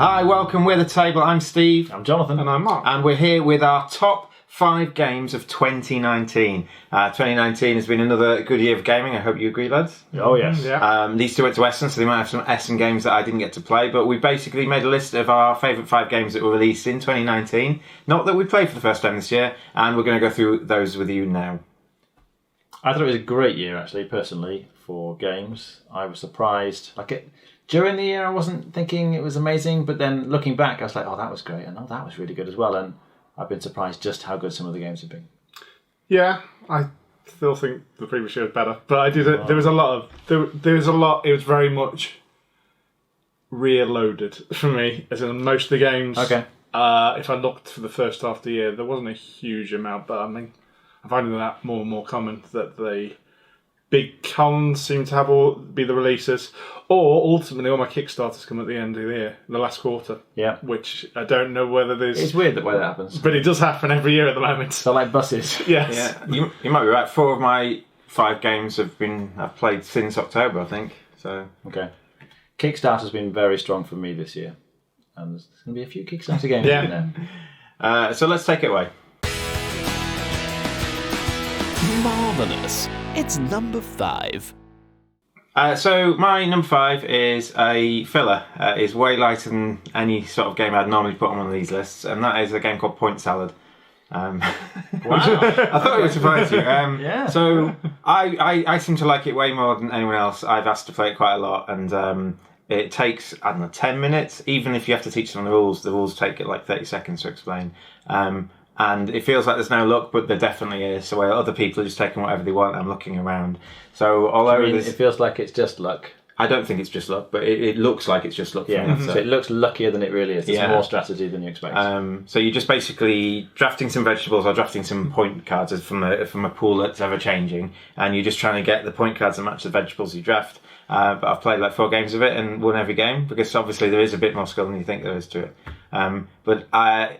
Hi, welcome. We're The Table. I'm Steve. I'm Jonathan. And I'm Mark. And we're here with our top 5 games of 2019. 2019 has been another good year of gaming. I hope you agree, lads. Oh, yes. Yeah. These two went to Essen, so they might have some Essen games that I didn't get to play. But we basically made a list of our favourite 5 games that were released in 2019. Not that we played for the first time this year. And we're going to go through those with you now. I thought it was a great year, actually, personally, for games. I was surprised. During the year, I wasn't thinking it was amazing, but then looking back, I was like, oh, that was great, and oh, that was really good as well. And I've been surprised just how good some of the games have been. Yeah, I still think the previous year was better, but there was a lot. It was very much rear-loaded for me, as in most of the games. Okay. If I looked for the first half of the year, there wasn't a huge amount, but I mean, I'm finding that more and more common that the big cons seem to be the releases, or ultimately all my Kickstarters come at the end of the year, the last quarter. Yeah. Which I don't know whether there's... It's weird the way that happens. But it does happen every year at the moment. So like buses. Yes. Yeah, you might be right. 4 of my 5 games I've played since October, I think. So Okay. Kickstarter's been very strong for me this year. And there's going to be a few Kickstarter games in there. So let's take it away. Marvellous. It's number 5. So my number 5 is a filler. It's way lighter than any sort of game I'd normally put on one of these lists, and that is a game called Point Salad. Wow. I thought it would surprise you. Yeah. So I seem to like it way more than anyone else. I've asked to play it quite a lot, and it takes, 10 minutes. Even if you have to teach them the rules take it like 30 seconds to explain. And it feels like there's no luck, but there definitely is. So where other people are just taking whatever they want, I'm looking around. So although it feels like it's just luck. I don't think it's just luck, but it looks like it's just luck. Yeah, for me, so it looks luckier than it really is. There's more strategy than you expect. So you're just basically drafting some vegetables or drafting some point cards from a pool that's ever changing, and you're just trying to get the point cards that match the vegetables you draft. But I've played like 4 games of it and won every game, because obviously there is a bit more skill than you think there is to it. But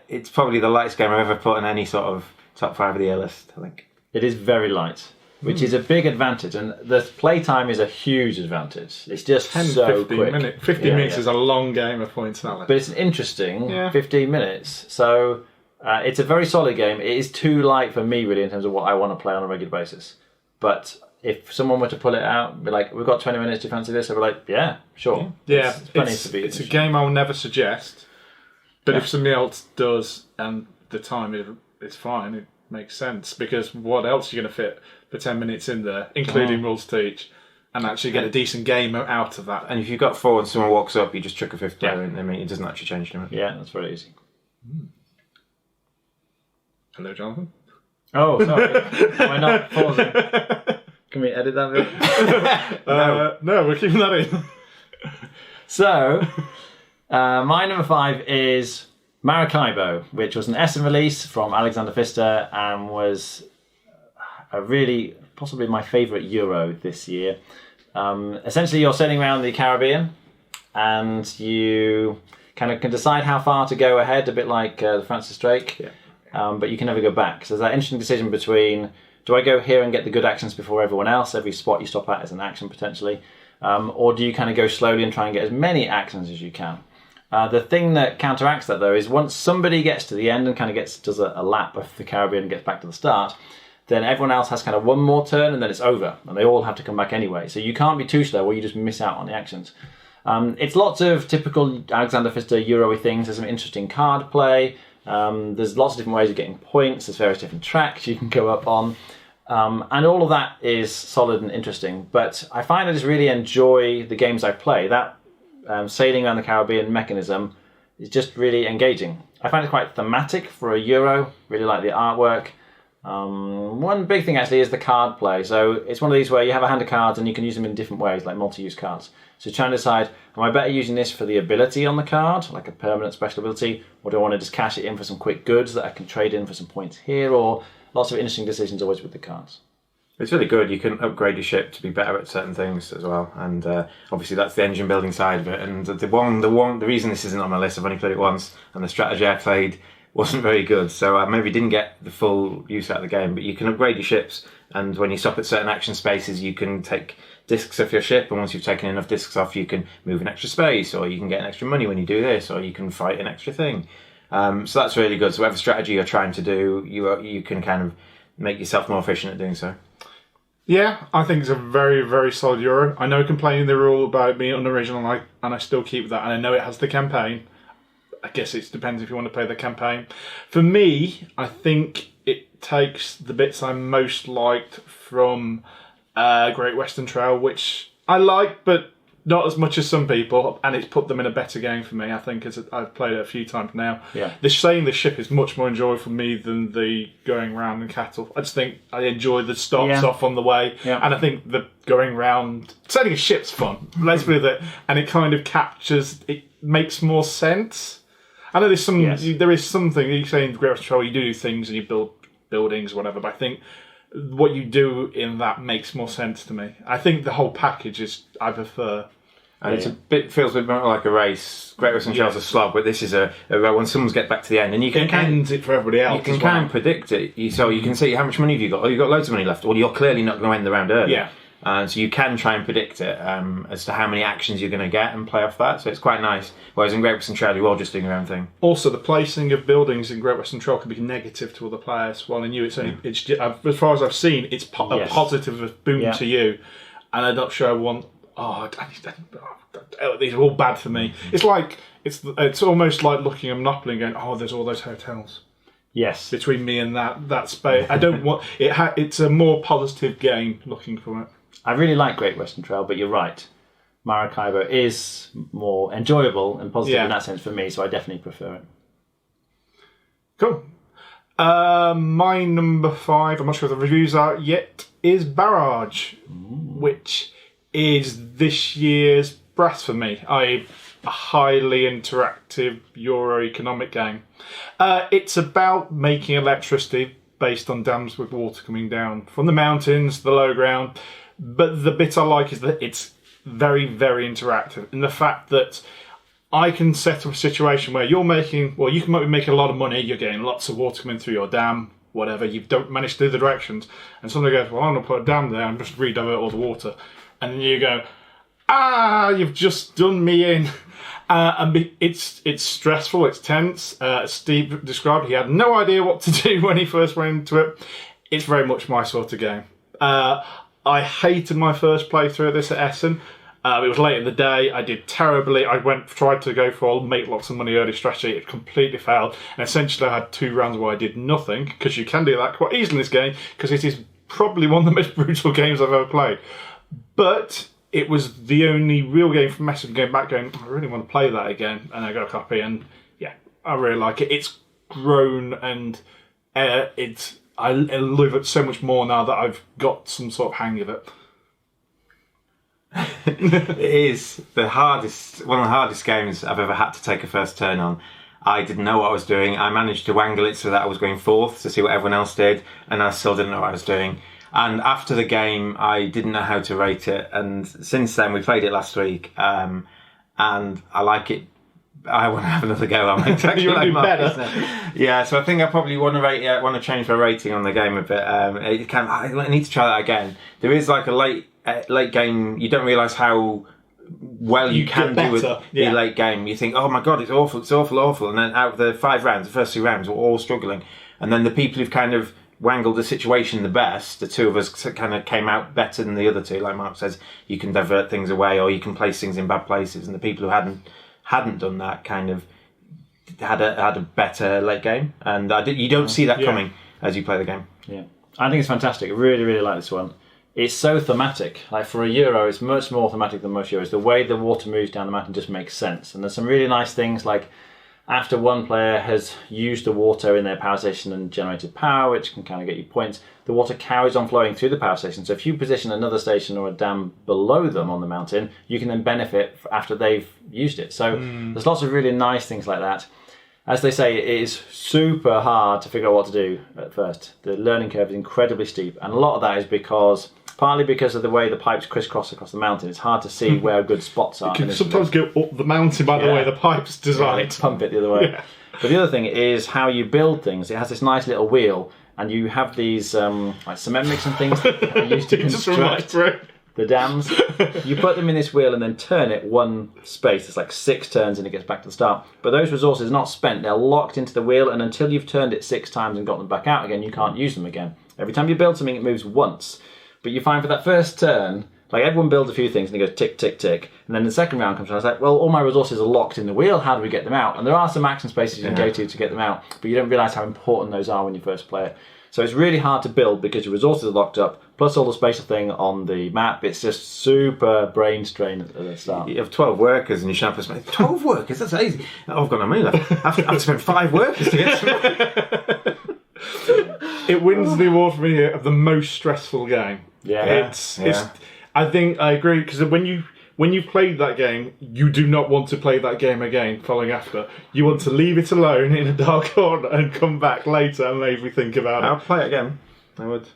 it's probably the lightest game I've ever put on any sort of top 5 of the year list, I think. It is very light, which is a big advantage, and the playtime is a huge advantage. It's just 10, so 15 quick. minutes. 15 minutes is a long game of Point Salad. But it's an interesting 15 minutes. So it's a very solid game. It is too light for me, really, in terms of what I want to play on a regular basis. But if someone were to pull it out and be like, we've got 20 minutes, do you fancy this? I'd be like, yeah, sure. Yeah, it's a game I will never suggest. But if somebody else does, and the time it's fine, it makes sense. Because what else are you going to fit for 10 minutes in there, including rules to teach, and actually get a decent game out of that? And if you've got 4 and someone walks up, you just chuck a 5th player in. I mean, it doesn't actually change anything. Yeah, that's very easy. Hello, Jonathan. Oh, sorry. Am I not pausing? Can we edit that bit? No, we're keeping that in. So, my number 5 is Maracaibo, which was an Essen release from Alexander Pfister and was possibly my favourite Euro this year. Essentially, you're sailing around the Caribbean and you kind of can decide how far to go ahead, a bit like the Francis Drake, but you can never go back. So there's that interesting decision between, do I go here and get the good actions before everyone else? Every spot you stop at is an action potentially. Or do you kind of go slowly and try and get as many actions as you can? The thing that counteracts that, though, is once somebody gets to the end and kind of does a lap of the Caribbean and gets back to the start, then everyone else has kind of one more turn and then it's over. And they all have to come back anyway. So you can't be too slow or you just miss out on the actions. It's lots of typical Alexander Pfister Euro-y things. There's some interesting card play. There's lots of different ways of getting points. There's various different tracks you can go up on. And all of that is solid and interesting. But I find I just really enjoy the games I play. That sailing around the Caribbean mechanism is just really engaging. I find it quite thematic for a Euro. Really like the artwork. One big thing actually is the card play. So it's one of these where you have a hand of cards and you can use them in different ways, like multi-use cards. So trying to decide, am I better using this for the ability on the card, like a permanent special ability, or do I want to just cash it in for some quick goods that I can trade in for some points here, or lots of interesting decisions always with the cards. It's really good. You can upgrade your ship to be better at certain things as well, and obviously that's the engine building side of it. And the reason this isn't on my list, I've only played it once, and the strategy I played wasn't very good, so I maybe didn't get the full use out of the game. But you can upgrade your ships, and when you stop at certain action spaces, you can take discs off your ship, and once you've taken enough discs off, you can move an extra space, or you can get an extra money when you do this, or you can fight an extra thing. So that's really good. So whatever strategy you're trying to do, you can kind of make yourself more efficient at doing so. Yeah, I think it's a very, very solid Euro. I know complaining the rule about it being unoriginal, and I still keep that. And I know it has the campaign. I guess it depends if you want to play the campaign. For me, I think it takes the bits I most liked from Great Western Trail, which I like, but not as much as some people, and it's put them in a better game for me, I think, as I've played it a few times now. Yeah. Saying the ship is much more enjoyable for me than the going round in Cattle. I just think I enjoy the stops off on the way, and I think the going round, sailing a ship's fun, let's put it, and it kind of captures, it makes more sense. I know there is something, you say in Great Western Trail, you do things and you build buildings or whatever, but I think what you do in that makes more sense to me. I think the whole package I prefer. And feels a bit more like a race. Great Western Trail's a slog, but this is a when someone's get back to the end, and you can end it for everybody else. You can kind of predict it, so you can see how much money have you got. Oh, you've got loads of money left. Well, you're clearly not going to end the round early. Yeah. So you can try and predict it as to how many actions you're going to get and play off that. So it's quite nice. Whereas in Great Western Trail, you're all just doing your own thing. Also, the placing of buildings in Great Western Trail can be negative to other players. While in you, it's only as far as I've seen, it's a positive boom to you. And I'm not sure I want. These are all bad for me. It's like it's almost like looking at Monopoly and going, oh, there's all those hotels. Yes. Between me and that space, I don't want it. It's a more positive game looking for it. I really like Great Western Trail, but you're right. Maracaibo is more enjoyable and positive in that sense for me, so I definitely prefer it. Cool. My number 5, I'm not sure if the reviews are yet, is Barrage, which is this year's Brass for me. A highly interactive Euro economic game. It's about making electricity based on dams with water coming down from the mountains, the low ground. But the bit I like is that it's very, very interactive. And the fact that I can set up a situation where you might be making a lot of money, you're getting lots of water coming through your dam, whatever, you don't manage to do the directions. And somebody goes, well, I'm going to put a dam there and just redivert all the water. And then you go, you've just done me in. And it's stressful, it's tense. Steve described he had no idea what to do when he first went into it. It's very much my sort of game. I hated my first playthrough of this at Essen. It was late in the day. I did terribly. I tried to go for make lots of money early strategy. It completely failed. And essentially I had 2 rounds where I did nothing, because you can do that quite easily in this game, because it is probably one of the most brutal games I've ever played. But it was the only real game from Essen going back going, I really want to play that again. And I got a copy, and I really like it. It's grown, and I love it so much more now that I've got some sort of hang of it. It is one of the hardest games I've ever had to take a first turn on. I didn't know what I was doing. I managed to wangle it so that I was going fourth to see what everyone else did, and I still didn't know what I was doing. And after the game, I didn't know how to rate it. And since then, we played it last week, and I like it. I want to have another go. I'm exactly you like do Mark, better. Yeah, so I think I probably want to change my rating on the game a bit. I need to try that again. There is like a late game. You don't realise how well you can do with the late game. You think, oh my god, it's awful. And then out of the 5 rounds, the first 2 rounds, we're all struggling. And then the people who've kind of wangled the situation the best, the 2 of us kind of came out better than the other 2. Like Mark says, you can divert things away, or you can place things in bad places. And the people who hadn't done that kind of had a better late game, and you don't see that coming as you play the game. Yeah, I think it's fantastic. I really, really like this one. It's so thematic. Like for a Euro, it's much more thematic than most Euros. The way the water moves down the mountain just makes sense, and there's some really nice things like after one player has used the water in their power station and generated power, which can kind of get you points, the water carries on flowing through the power station. So if you position another station or a dam below them on the mountain, you can then benefit after they've used it. So there's lots of really nice things like that. As they say, it is super hard to figure out what to do at first. The learning curve is incredibly steep, and a lot of that is partly because of the way the pipes crisscross across the mountain. It's hard to see where good spots are. You can sometimes go up the mountain by the way the pipe's designed. Yeah, pump it the other way. Yeah. But the other thing is how you build things. It has this nice little wheel, and you have these like cement mix and things that are used to construct. the dams. You put them in this wheel and then turn it one space. It's like 6 turns and it gets back to the start. But those resources are not spent. They're locked into the wheel, and until you've turned it 6 times and got them back out again, you can't use them again. Every time you build something, it moves once. But you find for that first turn, like everyone builds a few things and they go tick, tick, tick. And then the second round comes around, it's like, well, all my resources are locked in the wheel. How do we get them out? And there are some action spaces you can go to get them out, but you don't realise how important those are when you first play it. So it's really hard to build because your resources are locked up, plus all the spatial thing on the map. It's just super brain strain at the start. You have 12 workers and you should have 12 workers? That's easy. Oh, I've got no money left. I have to spend 5 workers to get some. It wins the award for me here of the most stressful game. Yeah. It's I think I agree, because when you've played that game, you do not want to play that game again following after. You want to leave it alone in a dark corner and come back later and maybe think about I'll it. play it again. I would.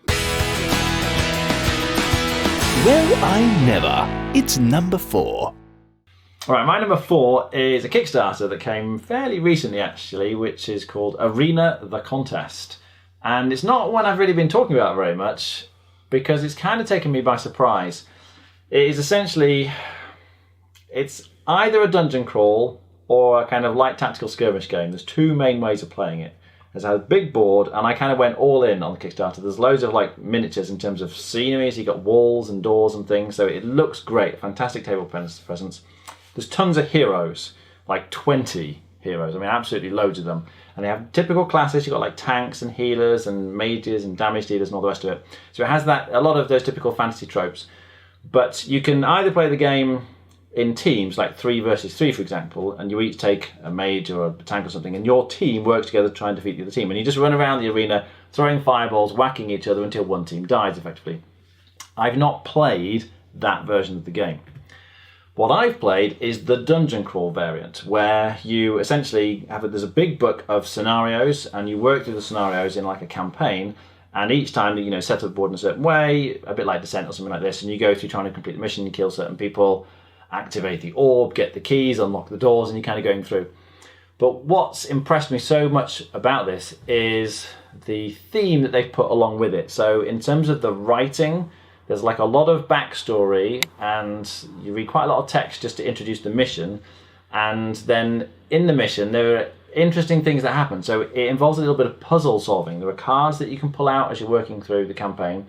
Well, I never. It's number 4. All right, my number 4 is a Kickstarter that came fairly recently, actually, which is called Arena the Contest. And it's not one I've really been talking about very much, because it's kind of taken me by surprise. It is essentially, it's either a dungeon crawl or a kind of light tactical skirmish game. There's 2 main ways of playing it. There's a big board, and I kind of went all in on the Kickstarter. There's loads of like miniatures in terms of scenery, so you've got walls and doors and things, so it looks great. Fantastic table presence. There's tons of heroes, like 20 heroes. I mean, absolutely loads of them. And they have typical classes. You've got like tanks and healers and mages and damage dealers and all the rest of it. So it has a lot of those typical fantasy tropes. But you can either play the game in teams, like 3 versus 3, for example, and you each take a mage or a tank or something, and your team works together to try and defeat the other team. And you just run around the arena, throwing fireballs, whacking each other until one team dies, effectively. I've not played that version of the game. What I've played is the dungeon crawl variant, where you essentially there's a big book of scenarios, and you work through the scenarios in like a campaign, and each time you set up the board in a certain way, a bit like Descent or something like this, and you go through trying to complete the mission, you kill certain people, activate the orb, get the keys, unlock the doors, and you're kind of going through. But what's impressed me so much about this is the theme that they've put along with it. So in terms of the writing, there's like a lot of backstory, and you read quite a lot of text just to introduce the mission. And then in the mission, there are interesting things that happen. So it involves a little bit of puzzle solving. There are cards that you can pull out as you're working through the campaign.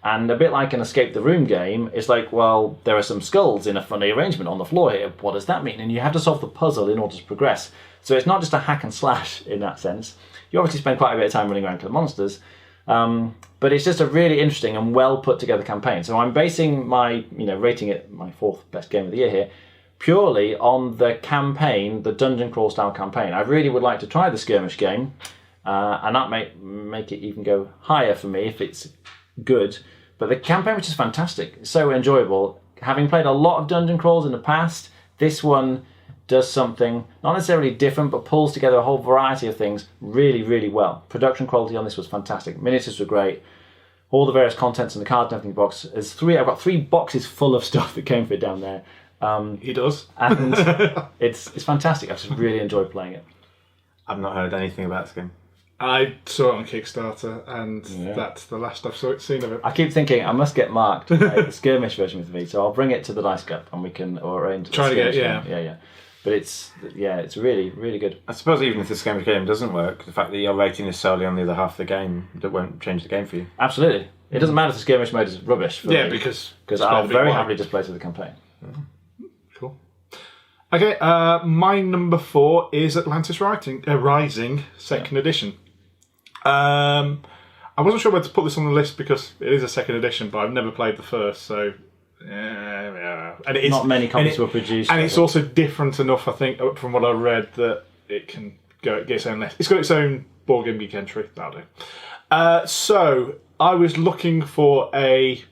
And a bit like an Escape the Room game, it's like, well, there are some skulls in a funny arrangement on the floor here. What does that mean? And you have to solve the puzzle in order to progress. So it's not just a hack and slash in that sense. You obviously spend quite a bit of time running around killing monsters. But it's just a really interesting and well put together campaign. So I'm basing my, rating it my 4th best game of the year here, purely on the campaign, the dungeon crawl style campaign. I really would like to try the skirmish game, and that may make it even go higher for me if it's good. But the campaign, which is fantastic, it's so enjoyable. Having played a lot of dungeon crawls in the past, this one does something not necessarily different, but pulls together a whole variety of things really, really well. Production quality on this was fantastic. Miniatures were great. All the various contents in the card and everything box. I've got 3 boxes full of stuff that came fit down there. He does. And it's fantastic. I just really enjoyed playing it. I've not heard anything about this game. I saw it on Kickstarter, and that's the last I've seen of it. I keep thinking I must get Mark to play the skirmish version with me, so I'll bring it to the Dice Cup and we can arrange. Try to get yeah. But it's really, really good. I suppose even if the skirmish game doesn't work, the fact that you're rating this solely on the other half of the game, that won't change the game for you. Absolutely. It doesn't matter if the skirmish mode is rubbish. For me, because I'll very happily just play through the campaign. Cool. Okay, my number 4 is Atlantis Rising 2nd edition. I wasn't sure where to put this on the list because it is a 2nd edition, but I've never played the first, so and it is, not many copies were produced, and it's also different enough, I think, from what I read, that it can get its own list. It's got its own Board Game Geek entry. That'll do. So I was looking for I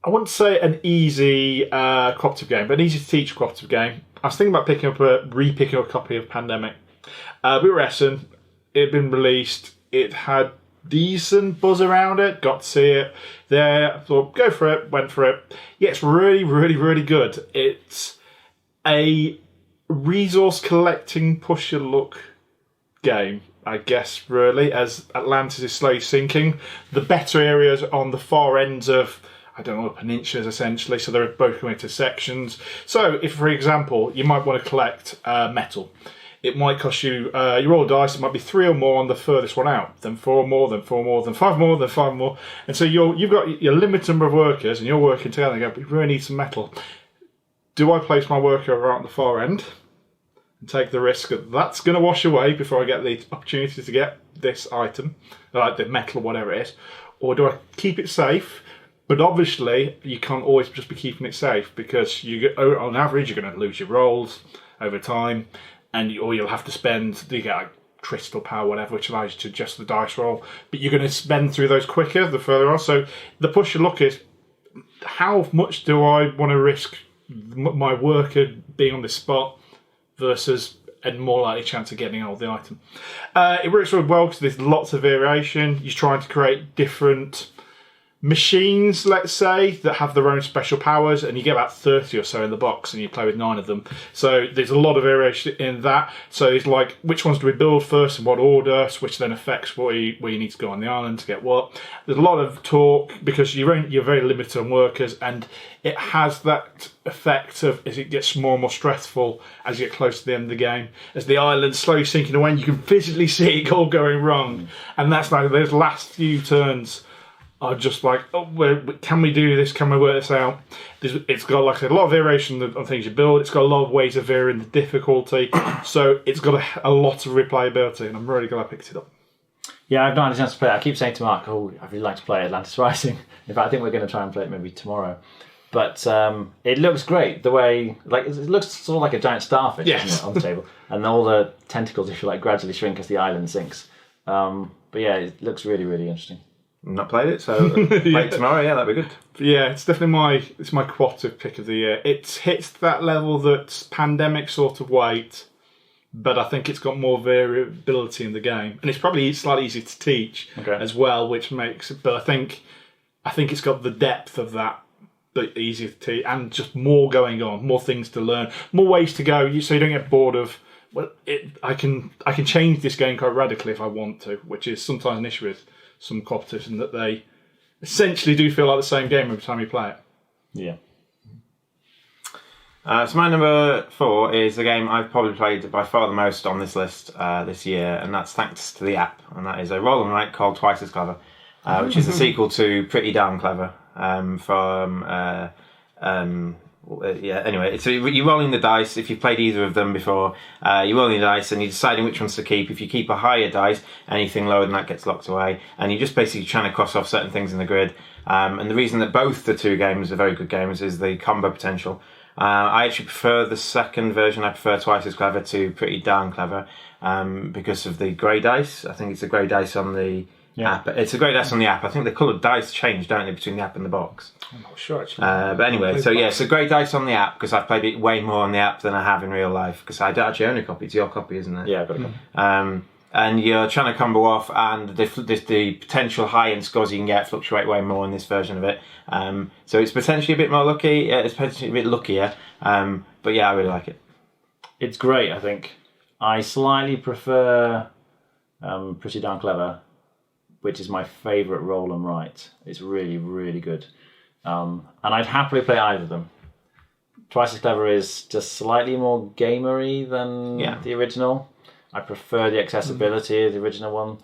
wouldn't say an easy cooperative game, but an easy to teach cooperative game. I was thinking about re-picking up a copy of Pandemic. We were at Essen. It had been released. It had decent buzz around it. Got to see it there. I thought, go for it. Went for it. Yeah, it's really, really, really good. It's a resource collecting push your luck game, I guess, really, as Atlantis is slowly sinking. The better areas on the far ends of peninsulas essentially. So they're broken into sections. So if, for example, you might want to collect metal, it might cost you your roll dice. It might be 3 or more on the furthest one out, then 4 more, then 4 more, then 5 more, then 5 more, and so you've got your limited number of workers, and you're working together. And go, we really need some metal. Do I place my worker right at the far end and take the risk that that's going to wash away before I get the opportunity to get this item, like the metal or whatever it is, or do I keep it safe? But obviously, you can't always just be keeping it safe because on average you're going to lose your rolls over time. Or you'll have to spend, you get like crystal power, whatever, which allows you to adjust the dice roll. But you're going to spend through those quicker the further on. So the push your luck is, how much do I want to risk my worker being on this spot versus a more likely chance of getting hold of the item? It works really well because there's lots of variation. You're trying to create different machines, let's say, that have their own special powers, and you get about 30 or so in the box, and you play with 9 of them. So there's a lot of variation in that. So it's like, which ones do we build first, in what order, which then affects where you need to go on the island to get what. There's a lot of talk because you're very limited on workers, and it has that effect of, as it gets more and more stressful as you get close to the end of the game, as the island's slowly sinking away, and you can physically see it all going wrong. And that's like those last few turns are just like, can we do this? Can we work this out? It's got, like I said, a lot of variation on things you build. It's got a lot of ways of varying the difficulty. So it's got a lot of replayability, and I'm really glad I picked it up. Yeah, I've not had a chance to play it. I keep saying to Mark, I'd really like to play Atlantis Rising. In fact, I think we're going to try and play it maybe tomorrow. But it looks great, the way, like, it looks sort of like a giant starfish, yes, isn't it, on the table. And all the tentacles, if you like, gradually shrink as the island sinks. But yeah, it looks really, really interesting. Not played it, so play it tomorrow. Yeah, that'd be good. Yeah, it's definitely my cooperative pick of the year. It hits that level that Pandemic sort of weight, but I think it's got more variability in the game, and it's probably slightly easier to teach as well, which makes it. But I think it's got the depth of that, but easier to teach, and just more going on, more things to learn, more ways to go, so you don't get bored of. Well, I can change this game quite radically if I want to, which is sometimes an issue with some cooperatives, in that they essentially do feel like the same game every time you play it. Yeah. So my number 4 is a game I've probably played by far the most on this list this year, and that's thanks to the app, and that is a roll and write called Twice as Clever, which is the sequel to Pretty Darn Clever anyway, so you're rolling the dice. If you've played either of them before, you're rolling the dice and you're deciding which ones to keep. If you keep a higher dice, anything lower than that gets locked away, and you're just basically trying to cross off certain things in the grid. And the reason that both the two games are very good games is the combo potential. I actually prefer the second version. I prefer Twice as Clever to Pretty Darn Clever because of the grey dice. I think it's the grey dice on the app. It's a grey dice on the app. I think the coloured dice change, don't they, between the app and the box? I'm not sure, actually. But anyway, so grey dice on the app, because I've played it way more on the app than I have in real life, because I actually own a copy. It's your copy, isn't it? Yeah, I've got a copy. And you're trying to combo off, and the potential high-end scores you can get fluctuate way more in this version of it. So it's potentially a bit more lucky. It's potentially a bit luckier. But yeah, I really like it. It's great, I think. I slightly prefer Pretty Darn Clever, which is my favourite roll and write. It's really, really good. And I'd happily play either of them. Twice as Clever is just slightly more gamery than the original. I prefer the accessibility of the original one,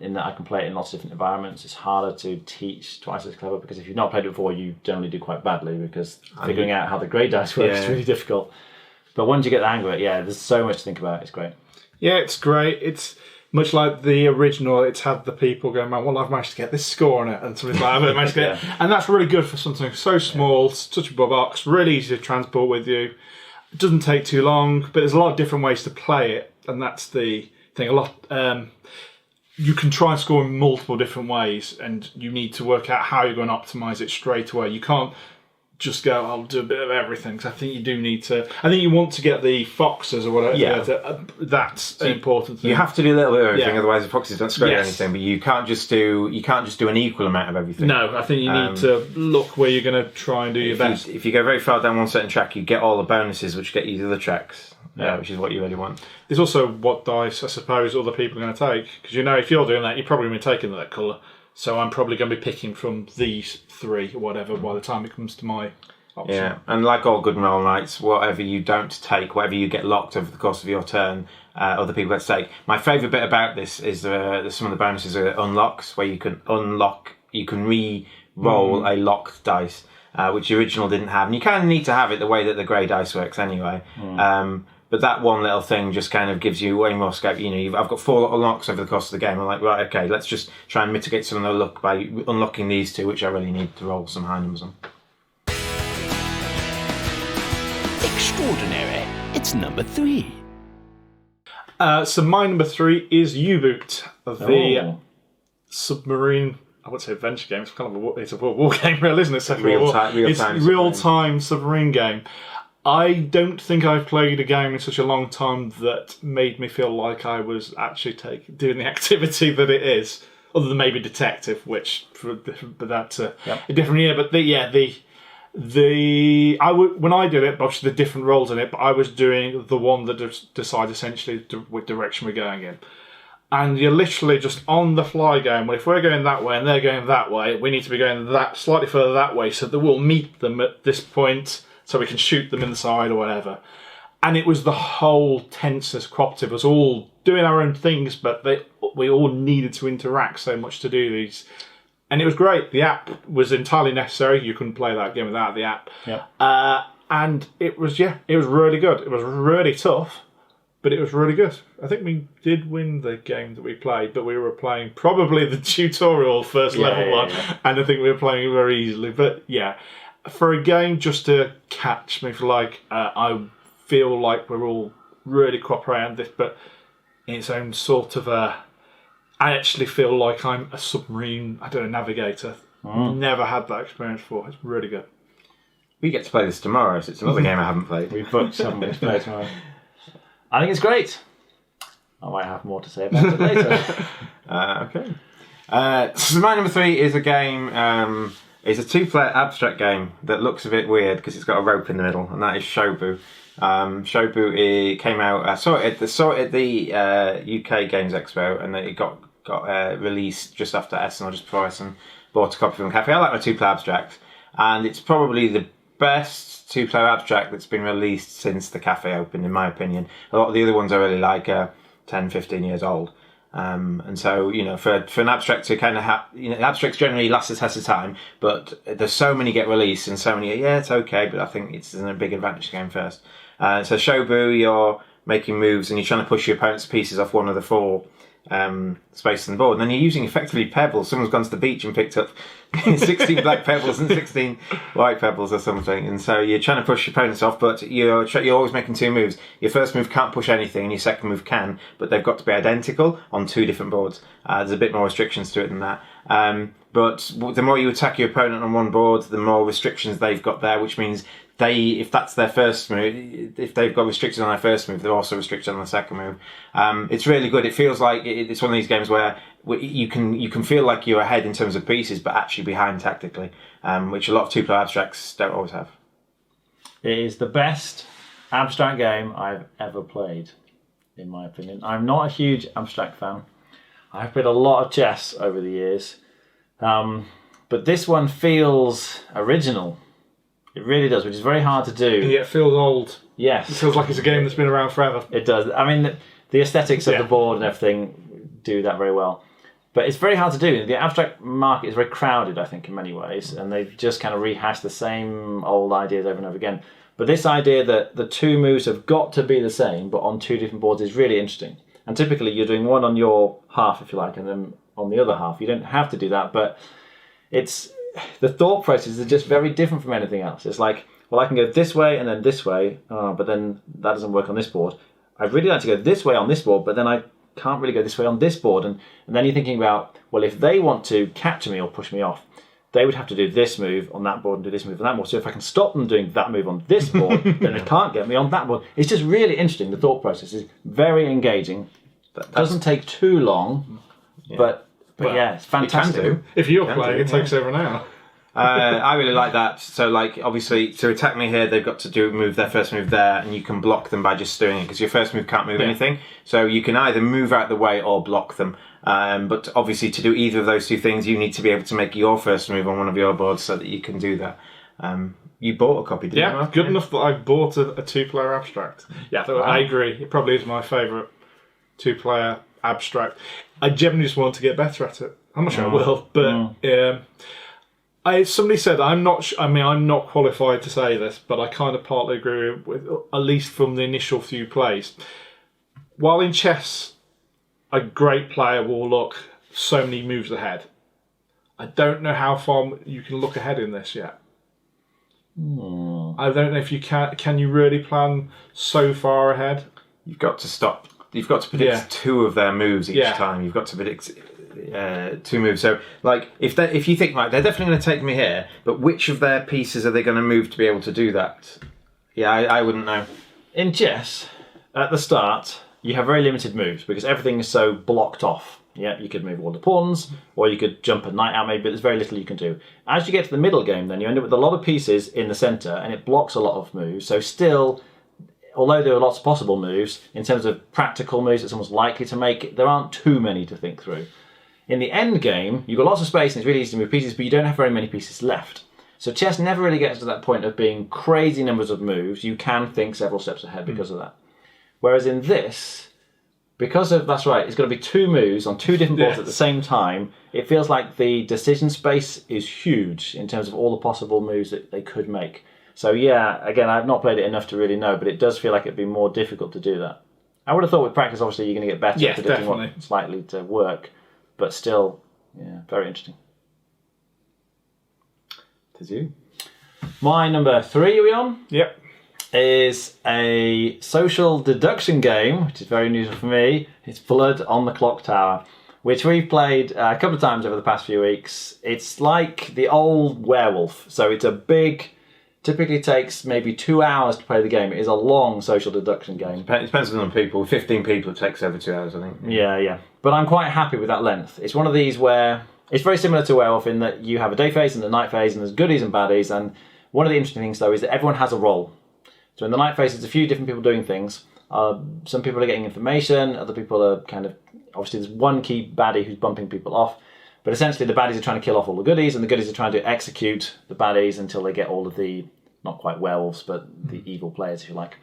in that I can play it in lots of different environments. It's harder to teach Twice as Clever because if you've not played it before, you generally do quite badly because figuring out how the grey dice work is really difficult. But once you get the hang of it, there's so much to think about. It's great. Yeah, it's great. It's much like the original. It's had the people going, man, well, I've managed to get this score on it, and something like that. I've managed to get it. And that's really good for something so small, such a box, really easy to transport with you. It doesn't take too long, but there's a lot of different ways to play it, and that's the thing. You can try and score in multiple different ways, and you need to work out how you're going to optimise it straight away. You can't just go, I'll do a bit of everything, because I think you do need to. I think you want to get the foxes or whatever. Yeah. That's an important thing. You have to do a little bit of everything, otherwise the foxes don't scrape anything. But you can't just do an equal amount of everything. No, I think you need to look where you're going to try and do your best. If you go very far down one certain track, you get all the bonuses which get you to the tracks. Which is what you really want. There's also what dice, I suppose, other people are going to take. Because if you're doing that, you're probably going to be taking that colour. So I'm probably going to be picking from these 3 or whatever by the time it comes to my option. Yeah, and like all good roll nights, whatever you don't take, whatever you get locked over the course of your turn, other people get to take. My favourite bit about this is some of the bonuses are unlocks, where you can re-roll a locked dice, which the original didn't have. And you kind of need to have it the way that the grey dice works anyway. But that one little thing just kind of gives you way more scope. I've got 4 unlocks over the course of the game. I'm like, right, okay, let's just try and mitigate some of the luck by unlocking these 2, which I really need to roll some high numbers on. Extraordinary. It's number 3. So my number 3 is U-Boot, the submarine. I wouldn't say adventure game. It's kind of it's a World War game, really, isn't it? Real-time submarine game. I don't think I've played a game in such a long time that made me feel like I was actually doing the activity that it is, other than maybe Detective, which but that's a different year. But when I did it, obviously the different roles in it, but I was doing the one that decides essentially what direction we're going in. And you're literally just on the fly going, well, if we're going that way and they're going that way, we need to be going that slightly further that way so that we'll meet them at this point so we can shoot them in the side or whatever. And it was the whole tenseness cooperative. It was all doing our own things, but we all needed to interact so much to do these. And it was great. The app was entirely necessary. You couldn't play that game without the app. Yeah. And it was really good. It was really tough, but it was really good. I think we did win the game that we played, but we were playing probably the tutorial first level one, and I think we were playing it very easily. But yeah, for a game just to catch me for I feel like we're all really cooperating on this, but in its own sort of I actually feel like I'm a submarine, navigator. Never had that experience before. It's really good. We get to play this tomorrow, so it's another game I haven't played. We've booked something to play tomorrow. I think it's great. I might have more to say about it later. Okay. So my number 3 is a game. It's a 2-player abstract game that looks a bit weird because it's got a rope in the middle, and that is Shobu. Shobu came out. I saw it at the UK Games Expo, and it got released just after Essen or just before Essen. Bought a copy from the cafe. I like my 2-player abstract, and it's probably the best 2-player abstract that's been released since the cafe opened, in my opinion. A lot of the other ones I really like are 10, 15 years old. And so, for an abstract to kind of abstracts generally last a test of time, but there's so many get released and so many, it's okay, but I think it's a big advantage to game first. So Shobu, you're making moves and you're trying to push your opponent's pieces off one of the 4 spaces on the board, and then you're using effectively pebbles. Someone's gone to the beach and picked up 16 black pebbles and 16 white pebbles or something, and so you're trying to push your opponents off, but you're always making 2 moves. Your first move can't push anything and your second move can, but they've got to be identical on 2 different boards. There's a bit more restrictions to it than that, but the more you attack your opponent on one board, the more restrictions they've got there, which means if that's their first move, if they've got restricted on their first move, they're also restricted on the second move. It's really good. It feels like it's one of these games where you can feel like you're ahead in terms of pieces, but actually behind tactically, which a lot of 2-player abstracts don't always have. It is the best abstract game I've ever played, in my opinion. I'm not a huge abstract fan. I've played a lot of chess over the years, but this one feels original. It really does, which is very hard to do. Yeah, it feels old. Yes. It feels like it's a game that's been around forever. It does. I mean, the aesthetics of the board and everything do that very well. But it's very hard to do. The abstract market is very crowded, I think, in many ways, and they've just kind of rehashed the same old ideas over and over again. But this idea that the 2 moves have got to be the same, but on 2 different boards, is really interesting. And typically, you're doing one on your half, if you like, and then on the other half. You don't have to do that, but the thought processes are just very different from anything else. It's like, well, I can go this way and then this way, but then that doesn't work on this board. I'd really like to go this way on this board, but then I can't really go this way on this board. And then you're thinking about, well, if they want to capture me or push me off, they would have to do this move on that board and do this move on that board. So if I can stop them doing that move on this board, then they can't get me on that board. It's just really interesting. The thought process is very engaging. It doesn't take too long, but yeah, it's fantastic. If you're playing, it takes over an hour. I really like that. So, like, obviously, to attack me here, they've got to move their first move there, and you can block them by just doing it, because your first move can't move anything. So you can either move out the way or block them. But obviously, to do either of those two things, you need to be able to make your first move on one of your boards so that you can do that. You bought a copy, didn't you? Yeah, good enough that I bought a two-player abstract. Yeah, I agree. It probably is my favourite two-player abstract. I genuinely just want to get better at it. I'm not sure I will, but somebody said I'm not qualified to say this, but I kind of partly agree with, at least from the initial few plays. While in chess, a great player will look so many moves ahead. I don't know how far you can look ahead in this yet. I don't know if you can. Can you really plan so far ahead? You've got to stop. You've got to predict two of their moves each time. You've got to predict two moves. So, like, if you think, right, they're definitely going to take me here, but which of their pieces are they going to move to be able to do that? Yeah, I wouldn't know. In chess, at the start, you have very limited moves because everything is so blocked off. Yeah, you could move all the pawns, or you could jump a knight out maybe, but there's very little you can do. As you get to the middle game, then you end up with a lot of pieces in the centre, and it blocks a lot of moves. So still, although there are lots of possible moves, in terms of practical moves that someone's likely to make, there aren't too many to think through. In the end game, you've got lots of space and it's really easy to move pieces, but you don't have very many pieces left. So chess never really gets to that point of being crazy numbers of moves. You can think several steps ahead because of that. Whereas in this, because of, that's right, it's got to be two moves on two different boards at the same time, it feels like the decision space is huge in terms of all the possible moves that they could make. So yeah, again, I've not played it enough to really know, but it does feel like it'd be more difficult to do that. I would have thought with practice, obviously, you're going to get better at predicting what's likely to work, but still, yeah, very interesting. To you. My number 3, are we on? Yep. Is a social deduction game, which is very unusual for me. It's Blood on the Clock Tower, which we've played a couple of times over the past few weeks. It's like the old Werewolf, so it's a big, typically takes maybe 2 hours to play the game. It is a long social deduction game. It depends on people. 15 people, it takes over 2 hours, I think. Yeah. But I'm quite happy with that length. It's one of these where it's very similar to Werewolf in that you have a day phase and a night phase, and there's goodies and baddies. And one of the interesting things, though, is that everyone has a role. So in the night phase, there's a few different people doing things. Some people are getting information, other people are kind of... Obviously, there's one key baddie who's bumping people off. But essentially, the baddies are trying to kill off all the goodies, and the goodies are trying to execute the baddies until they get all of the, not quite werewolves, but the evil players, if you like.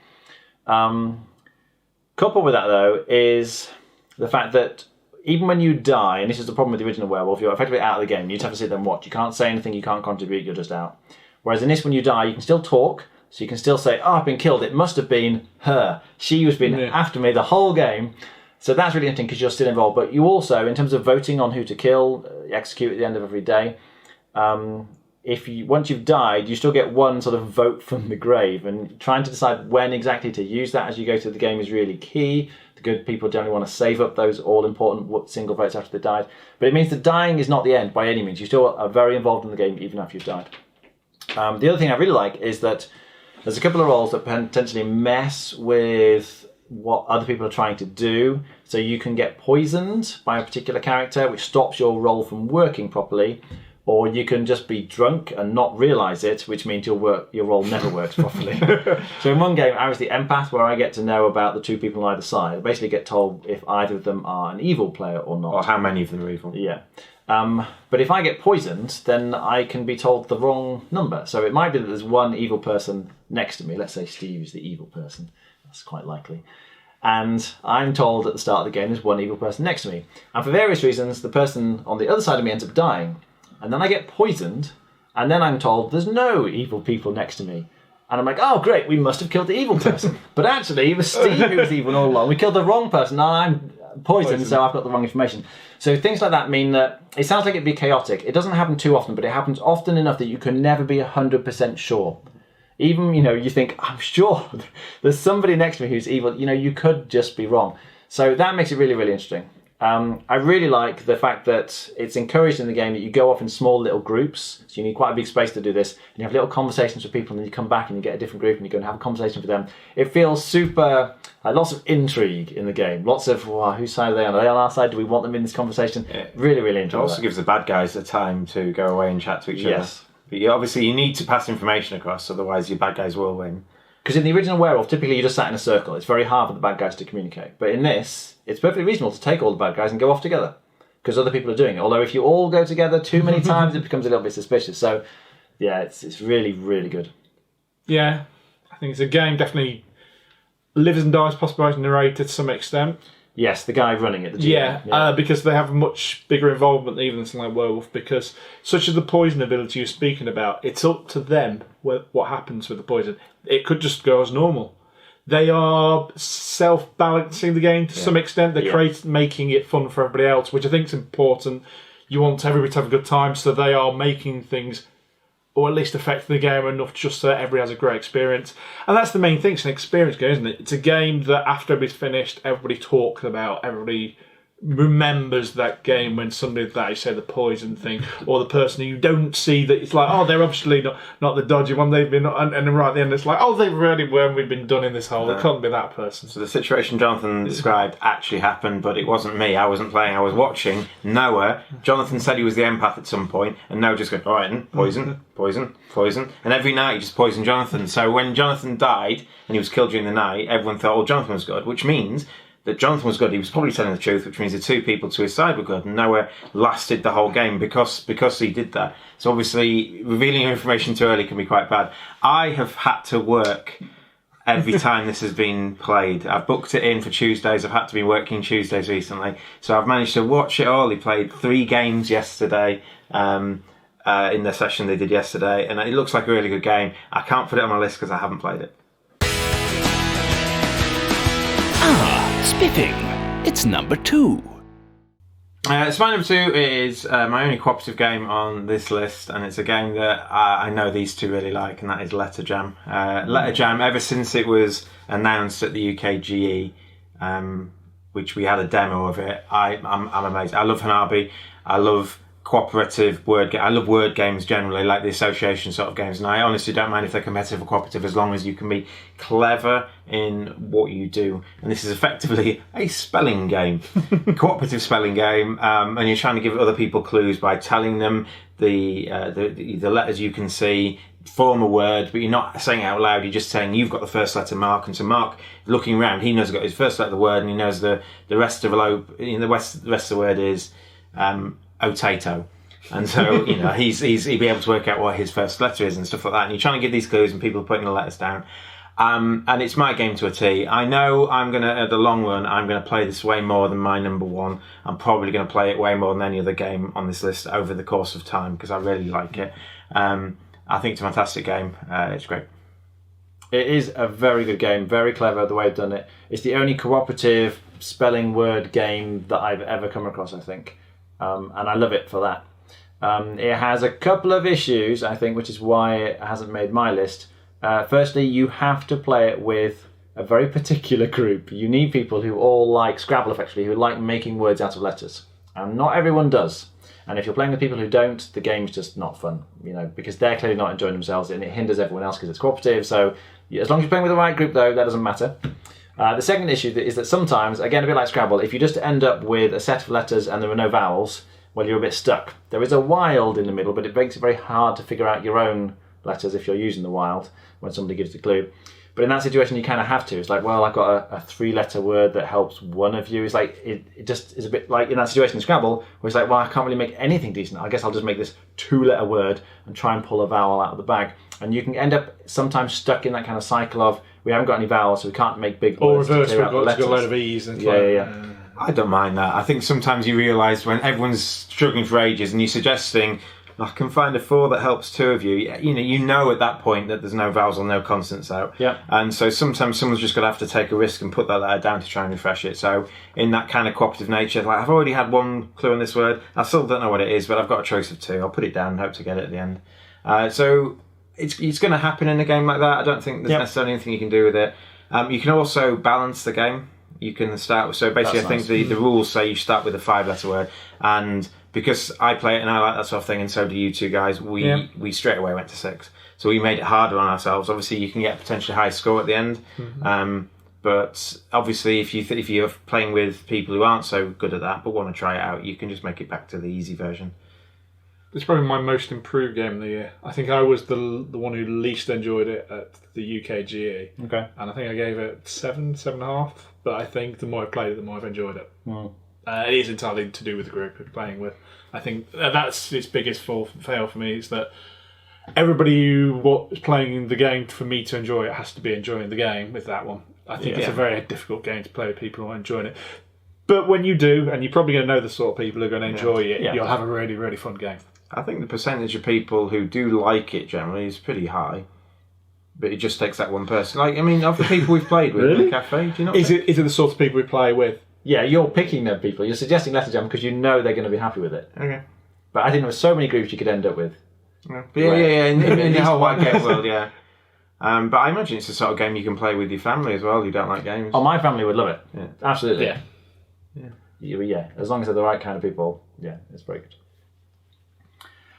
Coupled with that, though, is the fact that even when you die, and this is the problem with the original Werewolf, you're effectively out of the game. You just have to sit there and watch. You can't say anything, you can't contribute, you're just out. Whereas in this, when you die, you can still talk, so you can still say, oh, I've been killed. It must have been her. She was been after me the whole game. So that's really interesting because you're still involved. But you also, in terms of voting on who to kill, execute at the end of every day, once you've died, you still get one sort of vote from the grave. And trying to decide when exactly to use that as you go through the game is really key. The good people generally want to save up those all-important single votes after they died. But it means that dying is not the end by any means. You still are very involved in the game even after you've died. The other thing I really like is that there's a couple of roles that potentially mess with what other people are trying to do. So you can get poisoned by a particular character, which stops your role from working properly. Or you can just be drunk and not realise it, which means your role never works properly. So in one game, I was the empath, where I get to know about the two people on either side. I basically get told if either of them are an evil player or not. Or how many of them are evil. Yeah. But if I get poisoned, then I can be told the wrong number. So it might be that there's one evil person next to me. Let's say Steve is the evil person. That's quite likely. And I'm told at the start of the game there's one evil person next to me. And for various reasons, the person on the other side of me ends up dying. And then I get poisoned, and then I'm told there's no evil people next to me. And I'm like, oh, great, we must have killed the evil person. But actually, it was Steve who was evil all along. We killed the wrong person, and I'm poisoned, so I've got the wrong information. So things like that mean that it sounds like it'd be chaotic. It doesn't happen too often, but it happens often enough that you can never be 100% sure. Even, you think, I'm sure there's somebody next to me who's evil. You could just be wrong. So that makes it really, really interesting. I really like the fact that it's encouraged in the game that you go off in small little groups. So you need quite a big space to do this. And you have little conversations with people, and then you come back and you get a different group and you go and have a conversation with them. It feels super, lots of intrigue in the game. Lots of, whose side are they on? Are they on our side? Do we want them in this conversation? Really, really It enjoyable. also gives the bad guys the time to go away and chat to each other. But obviously you need to pass information across, otherwise your bad guys will win. Because in the original Werewolf, typically you just sat in a circle. It's very hard for the bad guys to communicate. But in this, it's perfectly reasonable to take all the bad guys and go off together. Because other people are doing it. Although if you all go together too many times, it becomes a little bit suspicious. So, yeah, it's really, really good. Yeah, I think it's a game definitely lives and dies possibly by narrator to some extent. Yes, the guy running it. The GM. Because they have a much bigger involvement even than something like Werewolf, because such as the poison ability you're speaking about, it's up to them what happens with the poison. It could just go as normal. They are self-balancing the game to some extent. They're making it fun for everybody else, which I think is important. You want everybody to have a good time, so they are making things, or at least affecting the game enough just so everybody has a great experience. And that's the main thing. It's an experience game, isn't it? It's a game that after everybody's finished, everybody talks about, everybody remembers that game when somebody that you say the poison thing, or the person who you don't see that it's like, oh, they're obviously not the dodgy one, they've been, and then right at the end it's like, oh, they really were, we've been done in this hole, it can't be that person. So the situation Jonathan described actually happened, but it wasn't me. I wasn't playing, I was watching Noah. Jonathan said he was the empath at some point, and Noah just goes, all right then, poison, poison, poison, and every night he just poisoned Jonathan. So when Jonathan died and he was killed during the night, everyone thought, oh, Jonathan was good, which means that Jonathan was good. He was probably telling the truth, which means the two people to his side were good, and Noah lasted the whole game because he did that. So obviously, revealing information too early can be quite bad. I have had to work every time this has been played. I've booked it in for Tuesdays. I've had to be working Tuesdays recently, so I've managed to watch it all. He played 3 games yesterday. In the session they did yesterday, and it looks like a really good game. I can't put it on my list because I haven't played it. Spiffing. It's number 2. So my number 2 is my only cooperative game on this list, and it's a game that I know these two really like, and that is Letter Jam. Letter Jam, ever since it was announced at the UKGE, which we had a demo of it, I'm amazed. I love Hanabi. I love cooperative word game. I love word games generally, like the association sort of games, and I honestly don't mind if they're competitive or cooperative as long as you can be clever in what you do. And this is effectively a spelling game, cooperative spelling game, and you're trying to give other people clues by telling them the letters you can see form a word, but you're not saying it out loud. You're just saying you've got the first letter, Mark, and so Mark, looking around, he knows he's got his first letter of the word, and he knows the rest of the rest of the word is Otato, and so he'd be able to work out what his first letter is and stuff like that. And you're trying to give these clues, and people are putting the letters down. And it's my game to a T. I know I'm gonna, at the long run, I'm gonna play this way more than my number 1. I'm probably gonna play it way more than any other game on this list over the course of time because I really like it. I think it's a fantastic game. It's great. It is a very good game, very clever the way they've done it. It's the only cooperative spelling word game that I've ever come across, I think. And I love it for that. It has a couple of issues, I think, which is why it hasn't made my list. Firstly, you have to play it with a very particular group. You need people who all like Scrabble, effectively, who like making words out of letters. And not everyone does. And if you're playing with people who don't, the game's just not fun, because they're clearly not enjoying themselves, and it hinders everyone else because it's cooperative. So as long as you're playing with the right group, though, that doesn't matter. The second issue is that sometimes, again, a bit like Scrabble, if you just end up with a set of letters and there are no vowels, well, you're a bit stuck. There is a wild in the middle, but it makes it very hard to figure out your own letters if you're using the wild when somebody gives the clue. But in that situation, you kind of have to. It's like, well, I've got a 3-letter word that helps one of you. It's like, it just is a bit like in that situation in Scrabble, where it's like, well, I can't really make anything decent. I guess I'll just make this 2-letter word and try and pull a vowel out of the bag. And you can end up sometimes stuck in that kind of cycle of, we haven't got any vowels, so we can't make big words. Or reverse, we've got a load of E's. And yeah. I don't mind that. I think sometimes you realise when everyone's struggling for ages and you're suggesting, I can find a 4 that helps 2 of you. You know at that point that there's no vowels or no consonants out. Yeah. And so sometimes someone's just going to have to take a risk and put that letter down to try and refresh it. So in that kind of cooperative nature, like I've already had 1 clue on this word. I still don't know what it is, but I've got a choice of 2. I'll put it down and hope to get it at the end. So it's going to happen in a game like that. I don't think there's necessarily anything you can do with it. You can also balance the game. You can start with, so basically I think the rules say you start with a 5-letter word, and because I play it and I like that sort of thing, and so do you two guys, we straight away went to 6. So we made it harder on ourselves. Obviously you can get a potentially high score at the end, but obviously if you're playing with people who aren't so good at that but want to try it out, you can just make it back to the easy version. It's probably my most improved game of the year. I think I was the one who least enjoyed it at the UKGE. Okay. And I think I gave it 7.5. But I think the more I've played it, the more I've enjoyed it. It is entirely to do with the group I'm playing with. I think that's its biggest fail for me, is that everybody who was playing the game for me to enjoy it has to be enjoying the game with that one. I think it's a very difficult game to play with people who are enjoying it. But when you do, and you're probably going to know the sort of people who are going to enjoy it, you'll have a really, really fun game. I think the percentage of people who do like it generally is pretty high. But it just takes that one person. Like, I mean, of the people we've played with in the cafe, do you know? Is it the sort of people we play with? Yeah, you're picking them people. You're suggesting Letter Jam because you know they're going to be happy with it. Okay. But I think there were so many groups you could end up with. Yeah. In the whole wide game world, yeah. But I imagine it's the sort of game you can play with your family as well who don't like games. Oh, my family would love it. Yeah. Absolutely. Yeah. As long as they're the right kind of people, it's very good.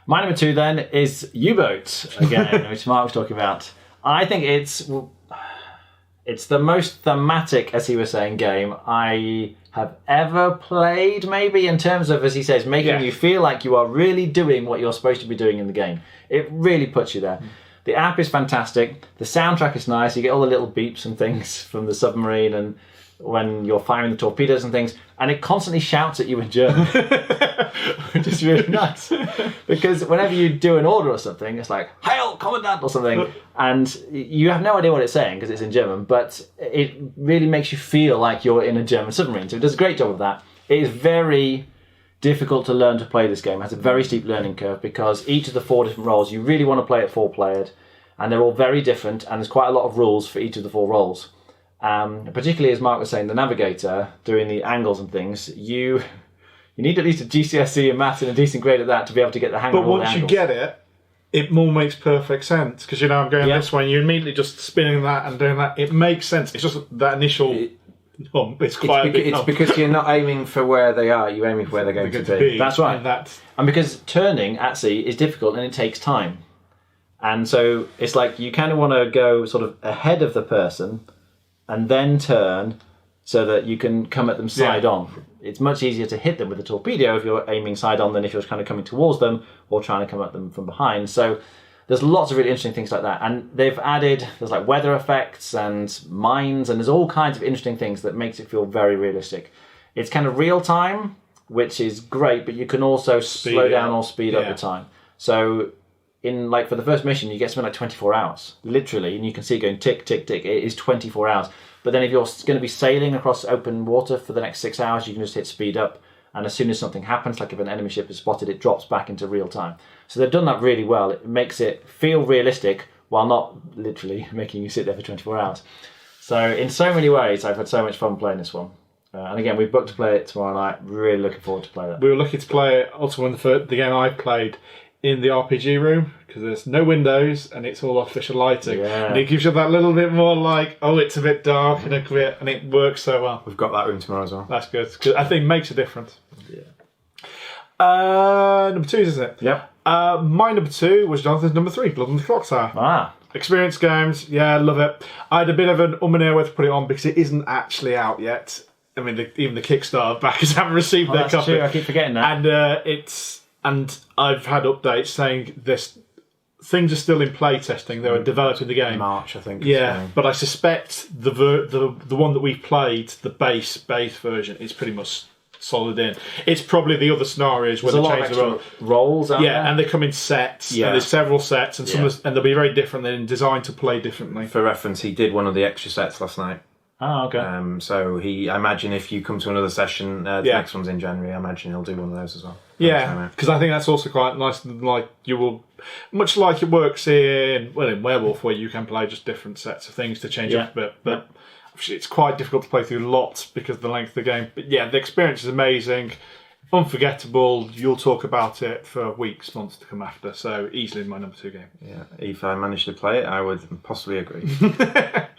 My number 2 then is U-Boat again, which Mark was talking about. I think it's the most thematic, as he was saying, game I have ever played, maybe, in terms of, as he says, making you feel like you are really doing what you're supposed to be doing in the game. It really puts you there. The app is fantastic. The soundtrack is nice. You get all the little beeps and things from the submarine and when you're firing the torpedoes and things, and it constantly shouts at you in German, which is really nice. Because whenever you do an order or something, it's like, Heil, Commandant, or something, and you have no idea what it's saying because it's in German, but it really makes you feel like you're in a German submarine. So it does a great job of that. It is very difficult to learn to play this game. It has a very steep learning curve because each of the 4 different roles, you really want to play it 4-playered, and they're all very different, and there's quite a lot of rules for each of the 4 roles. Particularly, as Mark was saying, the navigator, doing the angles and things, you need at least a GCSE in maths and a decent grade at that to be able to get the hang of all the angles. But once you get it, it more makes perfect sense. Because, I'm going this way, and you're immediately just spinning that and doing that. It makes sense. It's just that initial hump. It's quite a big hump. It's because you're not aiming for where they are, you're aiming for where they're going to be. That's right. And because turning at sea is difficult and it takes time. And so it's like you kind of want to go sort of ahead of the person and then turn so that you can come at them side on. It's much easier to hit them with a torpedo if you're aiming side on than if you're kind of coming towards them or trying to come at them from behind. So there's lots of really interesting things like that. And they've added, there's like weather effects and mines, and there's all kinds of interesting things that makes it feel very realistic. It's kind of real time, which is great, but you can also slow down or speed up the time. So for the first mission, you get something like 24 hours, literally, and you can see it going tick, tick, tick. It is 24 hours. But then if you're going to be sailing across open water for the next 6 hours, you can just hit speed up. And as soon as something happens, like if an enemy ship is spotted, it drops back into real time. So they've done that really well. It makes it feel realistic while not literally making you sit there for 24 hours. So in so many ways, I've had so much fun playing this one. And again, we've booked to play it tomorrow night. Really looking forward to play that. We were lucky to play it also when the game I played in the RPG room, because there's no windows and it's all artificial lighting, and it gives you that little bit more like, it's a bit dark and it works so well. We've got that room tomorrow as well. That's good, because I think it makes a difference. Number 2, isn't it? Yep. My number 2 was Jonathan's number 3, Blood on the Clock Tower. Experience games, love it. I had a bit of an and whether to put it on because it isn't actually out yet. I mean, even the Kickstarter backers haven't received their that's copy. True. I keep forgetting that. And I've had updates saying things are still in playtesting. They were developing the game. March, I think. Yeah, but I suspect the one that we've played, the base version, is pretty much solid in. It's probably the other scenarios where they change the roles. And they come in sets. Yeah, and there's several sets, and and they'll be very different. They're designed to play differently. For reference, he did one of the extra sets last night. Oh, okay. So I imagine if you come to another session, the next one's in January, I imagine he'll do one of those as well. Yeah, because I think that's also quite nice. Like you will, much like it works in Werewolf, where you can play just different sets of things to change up a bit. But it's quite difficult to play through lots because of the length of the game. But the experience is amazing, unforgettable. You'll talk about it for weeks, months to come after. So easily my number 2 game. Yeah, if I managed to play it, I would possibly agree.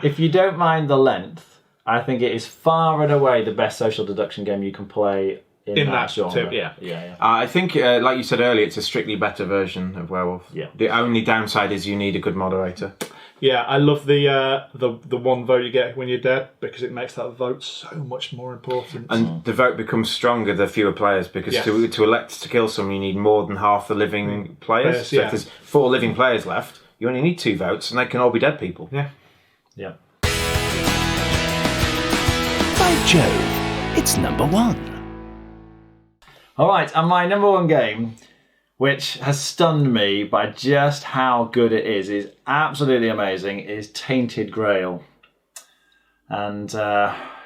If you don't mind the length, I think it is far and away the best social deduction game you can play in that genre. too, yeah. I think, like you said earlier, it's a strictly better version of Werewolf. Yeah. The only downside is you need a good moderator. Yeah, I love the one vote you get when you're dead, because it makes that vote so much more important. And the vote becomes stronger the fewer players, because Yes. to elect to kill someone, you need more than half the living players. Yes, So yeah. if there's 4 living players left, you only need 2 votes, and they can all be dead people. Yeah. Yeah. By Jove, it's number 1. All right, and my number 1 game, which has stunned me by just how good it is absolutely amazing, is Tainted Grail. And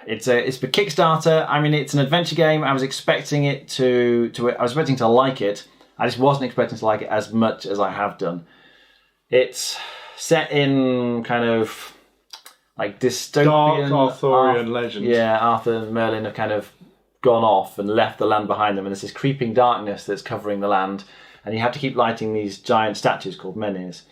it's for Kickstarter. I mean, it's an adventure game. I was expecting it I was expecting to like it. I just wasn't expecting to like it as much as I have done. It's set in kind of like dystopian, Dark Arthurian legends. Yeah, Arthur and Merlin have kind of gone off and left the land behind them, and there's this creeping darkness that's covering the land, and you have to keep lighting these giant statues called menhirs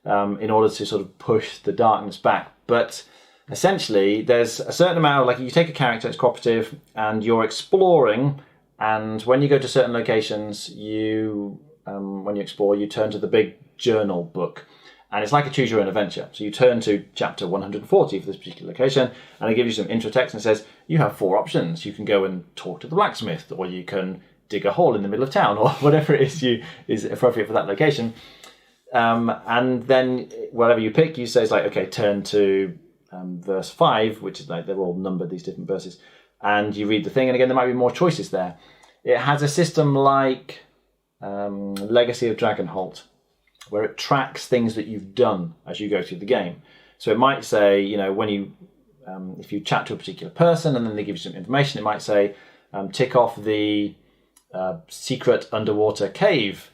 in order to sort of push the darkness back. But essentially, there's a certain amount of, like, you take a character, it's cooperative, and you're exploring, and when you go to certain locations, when you explore, you turn to the big journal book. And it's like a choose your own adventure. So you turn to chapter 140 for this particular location, and it gives you some intro text and says, you have 4 options. You can go and talk to the blacksmith, or you can dig a hole in the middle of town, or whatever it is appropriate for that location. And then whatever you pick, you say, it's like, okay, turn to verse 5, which is like, they're all numbered, these different verses. And you read the thing, and again, there might be more choices there. It has a system like Legacy of Dragonholt, where it tracks things that you've done as you go through the game. So it might say, when you, if you chat to a particular person and then they give you some information, it might say, tick off the secret underwater cave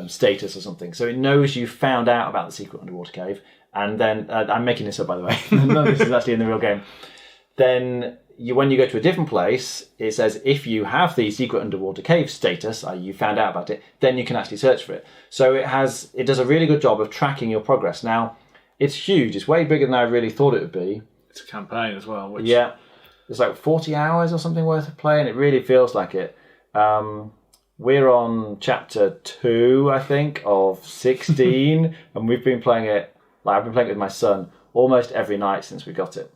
status or something. So it knows you found out about the secret underwater cave, and then, I'm making this up by the way, none of this is actually in the real game. Then when you go to a different place, it says if you have the secret underwater cave status, i.e. you found out about it, then you can actually search for it. So it does a really good job of tracking your progress. Now, it's huge. It's way bigger than I really thought it would be. It's a campaign as well. Which... Yeah. It's like 40 hours or something worth of play, and it really feels like it. We're on chapter 2, I think, of 16, and we've been playing it, I've been playing it with my son almost every night since we got it.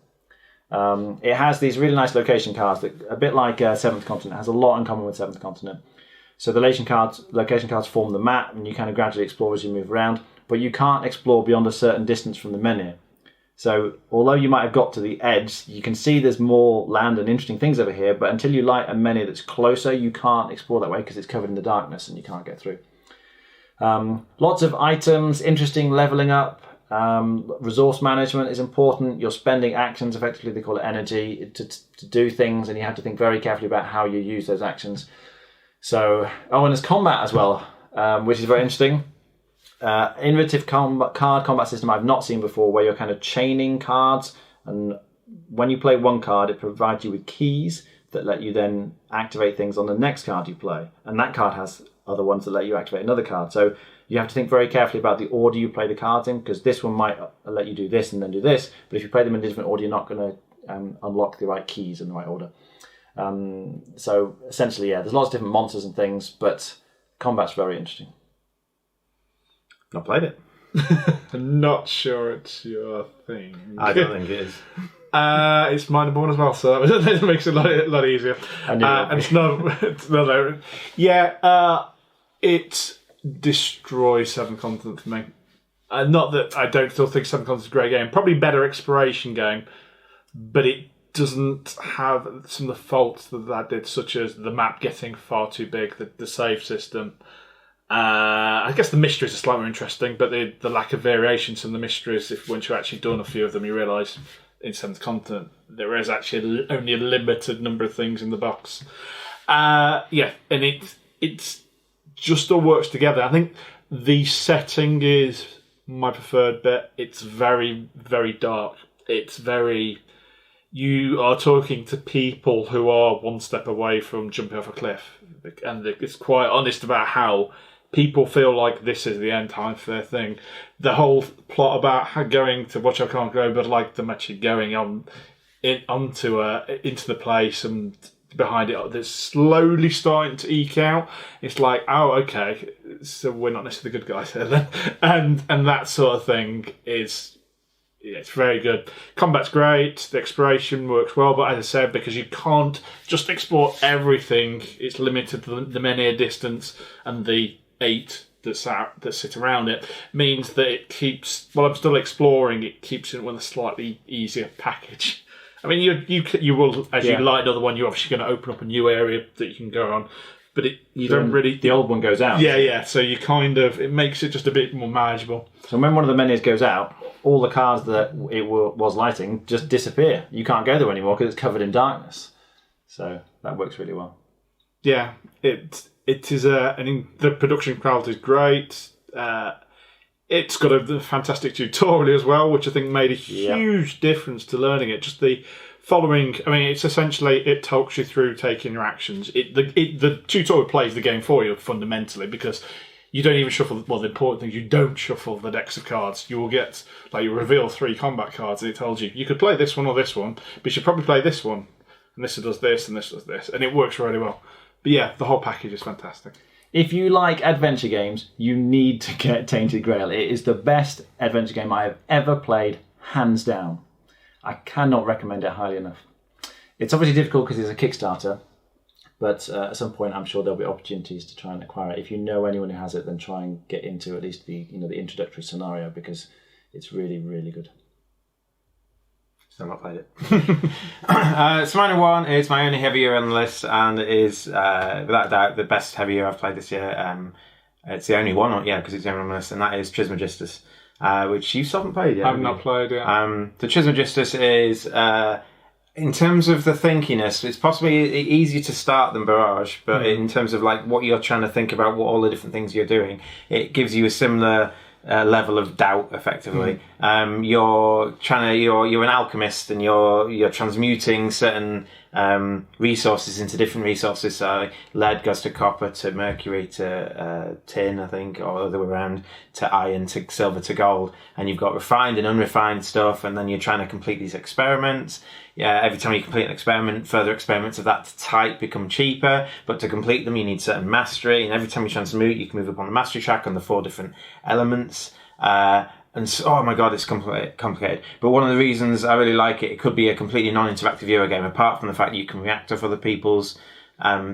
It has these really nice location cards that, a bit like Seventh Continent, has a lot in common with Seventh Continent. So the location cards form the map, and you kind of gradually explore as you move around, but you can't explore beyond a certain distance from the menhir. So although you might have got to the edge, you can see there's more land and interesting things over here, but until you light a menhir that's closer, you can't explore that way because it's covered in the darkness and you can't get through. Lots of items, interesting leveling up. Resource management is important. You're spending actions, effectively they call it energy, to do things, and you have to think very carefully about how you use those actions. So, and there's combat as well, which is very interesting. Innovative card combat system I've not seen before, where you're kind of chaining cards, and when you play one card, it provides you with keys that let you then activate things on the next card you play, and that card has other ones that let you activate another card. So you have to think very carefully about the order you play the cards in, because this one might let you do this and then do this, but if you play them in a different order, you're not going to unlock the right keys in the right order. So essentially, yeah, there's lots of different monsters and things, but combat's very interesting. Not played it. I'm not sure it's your thing. I don't think it is. It's my number 1 as well, so that makes it a lot easier. And it's no. Yeah, it destroys Seven Continents for me. Not that I don't still think Seven Continents is a great game. Probably better exploration game, but it doesn't have some of the faults that did, such as the map getting far too big, the save system. I guess the mysteries are slightly more interesting, but the lack of variations in the mysteries, once you've actually done a few of them, you realise in Seventh Continent there is actually only a limited number of things in the box. And it's just all works together. I think the setting is my preferred bit. It's very, very dark. It's very... You are talking to people who are one step away from jumping off a cliff. And it's quite honest about how people feel like this is the end time for their thing. The whole plot about going to Watch I Can't Go, but like them actually going into the place and behind it that's slowly starting to eke out. It's like, oh, okay, so we're not necessarily the good guys here then. And that sort of thing is, yeah, it's very good. Combat's great, the exploration works well, but as I said, because you can't just explore everything, it's limited to the linear distance, and the 8 that sit around it means that it keeps, while I'm still exploring, it keeps it with a slightly easier package. I mean, you will, as you light another one, you're obviously going to open up a new area that you can go on, but you don't really... The old one goes out. Yeah, so you it makes it just a bit more manageable. So when one of the menus goes out, all the cards that it was lighting just disappear. You can't go there anymore because it's covered in darkness. So that works really well. Yeah, it is the production quality is great. It's got a fantastic tutorial as well, which I think made a huge difference to learning it. Just the following, I mean, it's essentially, it talks you through taking your actions. The tutorial plays the game for you fundamentally, because you don't even shuffle, well, the important thing is you don't shuffle the decks of cards. You will get, like, you reveal 3 combat cards and it tells you could play this one or this one, but you should probably play this one. And this does this and this does this. And it works really well. But yeah, the whole package is fantastic. If you like adventure games, you need to get Tainted Grail. It is the best adventure game I have ever played, hands down. I cannot recommend it highly enough. It's obviously difficult because it's a Kickstarter, but at some point I'm sure there'll be opportunities to try and acquire it. If you know anyone who has it, then try and get into at least the introductory scenario, because it's really, really good. Still not played it. Sminer 1 is my only heavy year on the list, and it is without a doubt the best heavy year I've played this year. It's the only one, because it's the only one on the list, and that is Trismegistus, which you still haven't played yet. I've not played it. The Trismegistus is, in terms of the thinkiness, it's possibly easier to start than Barrage, but in terms of like what you're trying to think about, what all the different things you're doing, it gives you a similar level of doubt, effectively. You're an alchemist, and you're transmuting certain resources into different resources. So lead goes to copper, to mercury, to tin, I think, or the other way around, to iron, to silver, to gold. And you've got refined and unrefined stuff, and then you're trying to complete these experiments. Every time you complete an experiment, further experiments of that type become cheaper, but to complete them you need certain mastery, and every time you transmute you can move up on the mastery track on the 4 different elements. And so, oh my god, it's complicated. But one of the reasons I really like it could be a completely non-interactive Eurogame, apart from the fact that you can react off other people's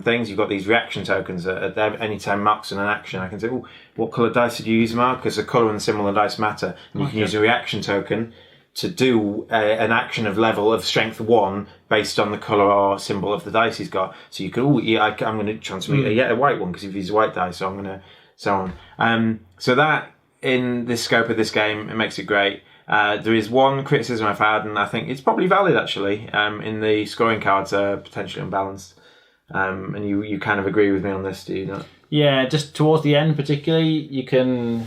things. You've got these reaction tokens at any time Mark's in an action. I can say, what colour dice did you use, Mark? Because the colour and the symbol of the dice matter. And you can use a reaction token to do an action of level of strength 1 based on the colour or symbol of the dice he's got. So you could, I'm going to transmute a white one because you've used a white dice, so I'm going to, so on. So that, in the scope of this game, it makes it great. There is one criticism I've had, and I think it's probably valid actually, in the scoring cards are potentially unbalanced. And you kind of agree with me on this, do you not? Yeah, just towards the end particularly, you can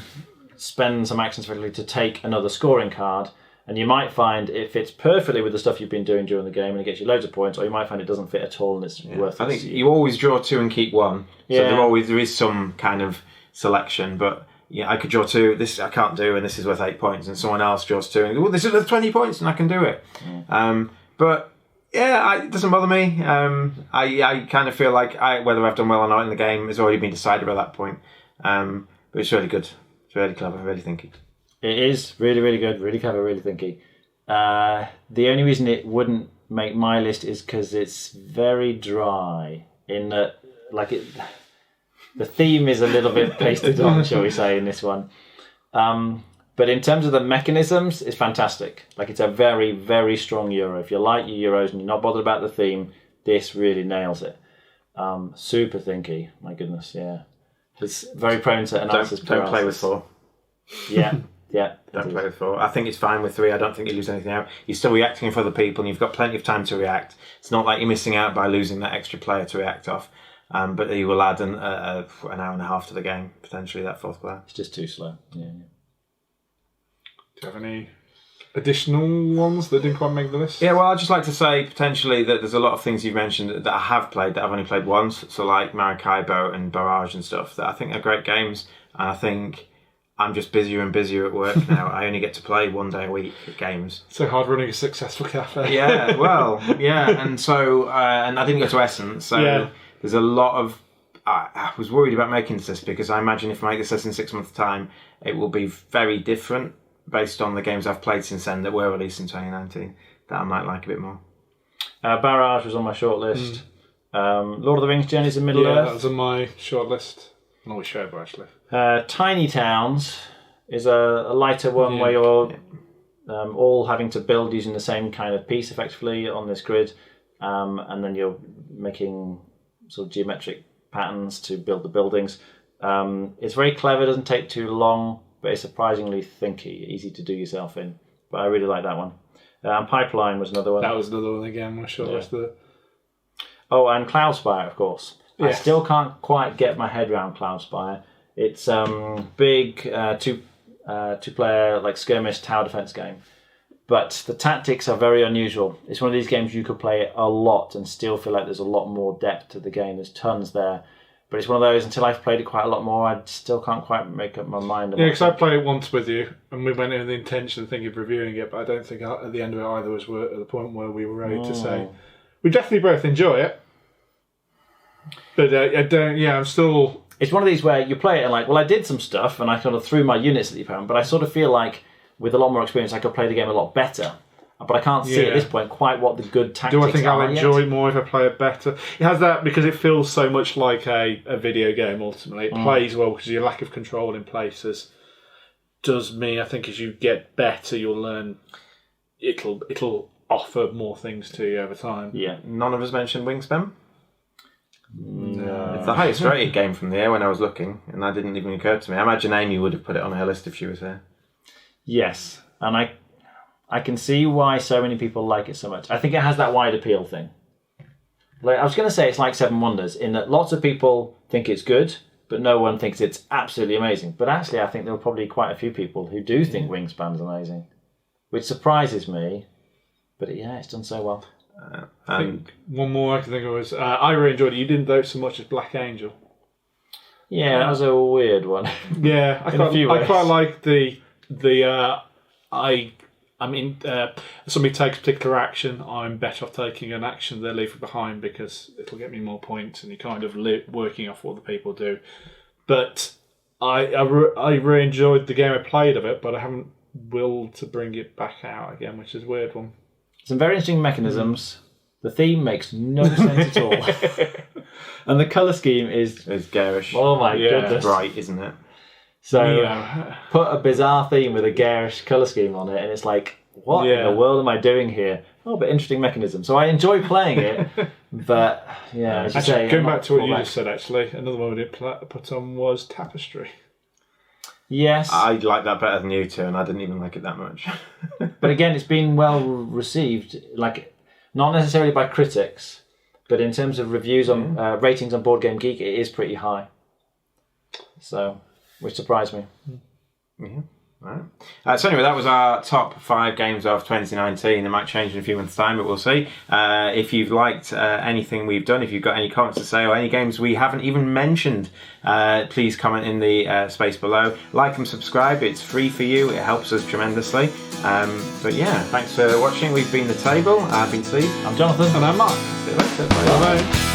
spend some actions effectively to take another scoring card, and you might find it fits perfectly with the stuff you've been doing during the game and it gets you loads of points, or you might find it doesn't fit at all and it's worthless. I think you always draw 2 and keep 1. So there is some kind of selection, but I could draw 2, this I can't do, and this is worth 8 points, and someone else draws 2 and this is worth 20 points and I can do it. But it doesn't bother me. I kind of feel like whether I've done well or not in the game has already been decided by that point. But it's really good. It's really clever, really thinky. It is really, really good, really clever, really thinky. The only reason it wouldn't make my list is because it's very dry. In that, the theme is a little bit pasted on, shall we say, in this one. But in terms of the mechanisms, it's fantastic. It's a very, very strong Euro. If you like your Euros and you're not bothered about the theme, this really nails it. Super thinky, my goodness, yeah. It's very prone to analysis. Don't play with 4. Yeah. Don't play with 4. I think it's fine with 3. I don't think you lose anything out. You're still reacting for other people, and you've got plenty of time to react. It's not like you're missing out by losing that extra player to react off. But you will add an hour and a half to the game, potentially, that 4th player. It's just too slow. Yeah. Do you have any additional ones that didn't quite make the list? Yeah, well, I'd just like to say, potentially, that there's a lot of things you've mentioned that I have played that I've only played once. So like Maracaibo and Barrage and stuff that I think are great games. And I think I'm just busier and busier at work now. I only get to play 1 day a week at games. So hard running a successful cafe. Yeah, well, yeah, and so and I didn't go to Essence, so there's a lot of. I was worried about making this because I imagine if I make this in 6 months' time, it will be very different based on the games I've played since then that were released in 2019 that I might like a bit more. Barrage was on my shortlist. Lord of the Rings: Journeys in Middle Yeah, Earth. that was on my shortlist. Not always showable, actually. Tiny Towns is a lighter one where you're all having to build using the same kind of piece effectively on this grid, and then you're making sort of geometric patterns to build the buildings. It's very clever, doesn't take too long, but it's surprisingly thinky, easy to do yourself in. But I really like that one. Pipeline was another one. That was another one again, my shortlist. Oh, and Cloudspire, of course. I Yes. still can't quite get my head around Cloudspire. It's big two-player like skirmish tower defense game, but the tactics are very unusual. It's one of these games you could play a lot and still feel like there's a lot more depth to the game. There's tons there, but it's one of those. Until I've played it quite a lot more, I still can't quite make up my mind. Yeah, because I played it once with you, and we went in with the intention of thinking of reviewing it, but I don't think at the end of it either was at the point where we were ready to say. We definitely both enjoy it, but I don't. Yeah, I'm still. It's one of these where you play it and like, well, I did some stuff and I kind of threw my units at the opponent, but I sort of feel like with a lot more experience, I could play the game a lot better. But I can't see at this point quite what the good tactics are. Do I think I'll enjoy yet. it more if I play it better? It has that because it feels so much like a video game ultimately. It plays well because your lack of control in places does mean I think as you get better, you'll learn it'll offer more things to you over time. Yeah. None of us mentioned Wingspan. No. It's the highest rated game from the year when I was looking, and that didn't even occur to me. I imagine Amy would have put it on her list if she was here. Yes. And I can see why so many people like it so much. I think it has that wide appeal thing. Like I was going to say it's like Seven Wonders in that lots of people think it's good, but no one thinks it's absolutely amazing. But actually I think there are probably quite a few people who do think Wingspan's amazing, which surprises me. But it's done so well. I think one more I can think of was I really enjoyed it. You didn't though so much as Black Angel. Yeah, that was a weird one. Yeah, I quite like the somebody takes particular action, I'm better off taking an action they're leaving behind because it'll get me more points, and you're kind of working off what the people do. But I really enjoyed the game I played of it, but I haven't willed to bring it back out again, which is a weird one. Some very interesting mechanisms. The theme makes no sense at all. And the colour scheme is garish. Oh my goodness. Bright, isn't it? So put a bizarre theme with a garish colour scheme on it and it's like, what in the world am I doing here? Oh, but interesting mechanism. So I enjoy playing it, but as you say... Going back to what you just said, actually, another one we didn't put on was Tapestry. Yes. I like that better than you two, and I didn't even like it that much. But again, it's been well received, like not necessarily by critics, but in terms of reviews on ratings on Board Game Geek, it is pretty high. So, which surprised me. Yeah. Right. So anyway, that was our top 5 games of 2019. It might change in a few months' time, but we'll see. If you've liked anything we've done, if you've got any comments to say or any games we haven't even mentioned, please comment in the space below. Like and subscribe. It's free for you. It helps us tremendously. But yeah, thanks for watching. We've been The Table. I've been Steve. I'm Jonathan. And I'm Mark. See you later. Bye. Bye-bye.